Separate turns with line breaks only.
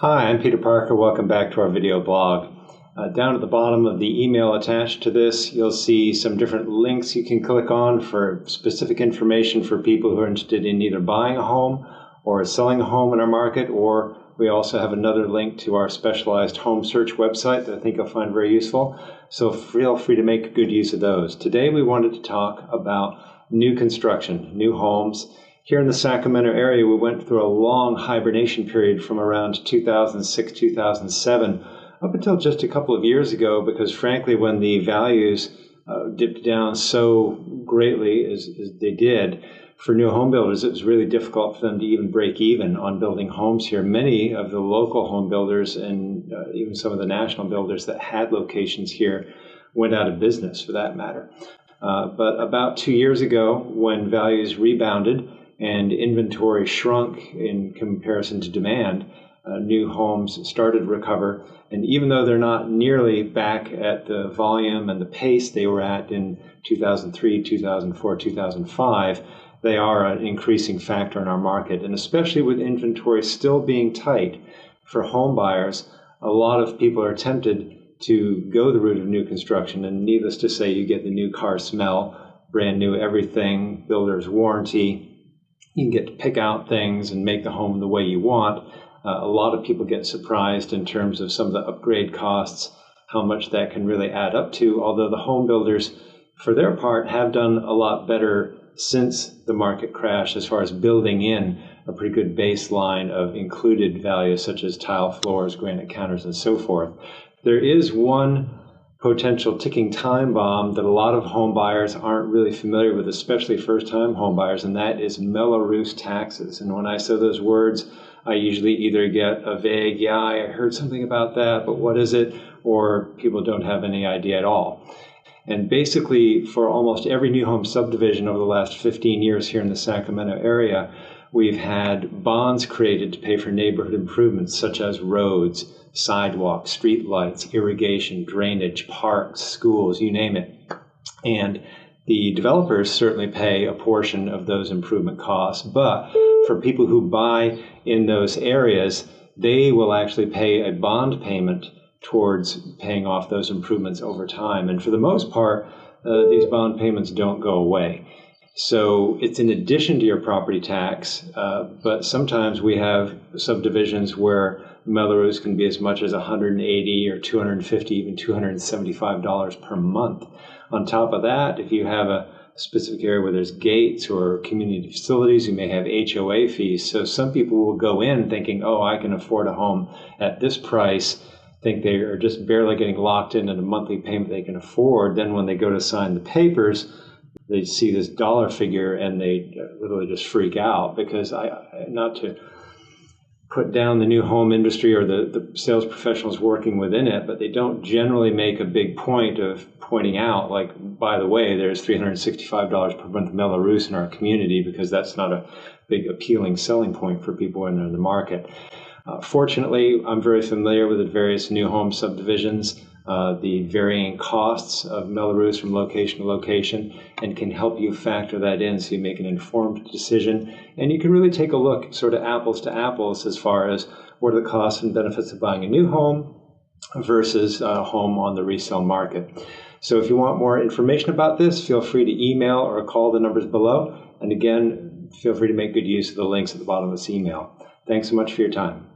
Hi, I'm Peter Parker. Welcome back to our video blog. Down at the bottom of the email attached to this, you'll see some different links you can click on for specific information for people who are interested in either buying a home or selling a home in our market, or we also have another link to our specialized home search website that I think you'll find very useful. So feel free to make good use of those. Today we wanted to talk about new construction, new homes. Here in the Sacramento area, we went through a long hibernation period from around 2006, 2007, up until just a couple of years ago, because frankly, when the values dipped down so greatly as they did, for new home builders, it was really difficult for them to even break even on building homes here. Many of the local home builders and even some of the national builders that had locations here went out of business, for that matter. But about 2 years ago, when values rebounded and inventory shrunk in comparison to demand, new homes started to recover. And even though they're not nearly back at the volume and the pace they were at in 2003, 2004, 2005, they are an increasing factor in our market. And especially with inventory still being tight for home buyers, a lot of people are tempted to go the route of new construction. And needless to say, you get the new car smell, brand new everything, builder's warranty. You can get to pick out things and make the home the way you want. A lot of people get surprised in terms of some of the upgrade costs, how much that can really add up to, although the home builders, for their part, have done a lot better since the market crash as far as building in a pretty good baseline of included values such as tile floors, granite counters, and so forth. There is one potential ticking time bomb that a lot of home buyers aren't really familiar with, especially first-time home buyers, and that is Mello-Roos taxes. And when I say those words, I usually either get a vague, yeah, I heard something about that, but what is it? Or people don't have any idea at all. And basically, for almost every new home subdivision over the last 15 years here in the Sacramento area, we've had bonds created to pay for neighborhood improvements such as roads, sidewalks, street lights, irrigation, drainage, parks, schools, you name it. And the developers certainly pay a portion of those improvement costs, but for people who buy in those areas, they will actually pay a bond payment towards paying off those improvements over time. And for the most part, these bond payments don't go away. So it's in addition to your property tax, but sometimes we have subdivisions where Mello-Roos can be as much as $180 or $250, even $275 per month. On top of that, if you have a specific area where there's gates or community facilities, you may have HOA fees. So some people will go in thinking, oh, I can afford a home at this price, think they are just barely getting locked in at a monthly payment they can afford. Then when they go to sign the papers, they see this dollar figure and they literally just freak out, because not to put down the new home industry or the sales professionals working within it, but they don't generally make a big point of pointing out, like, by the way, there's $365 per month Mello-Roos in our community, because that's not a big appealing selling point for people when they're in the market. Fortunately, I'm very familiar with the various new home subdivisions, the varying costs of Mello-Roos from location to location, and can help you factor that in so you make an informed decision. And you can really take a look, sort of apples to apples, as far as what are the costs and benefits of buying a new home versus a home on the resale market. So if you want more information about this, feel free to email or call the numbers below. And again, feel free to make good use of the links at the bottom of this email. Thanks so much for your time.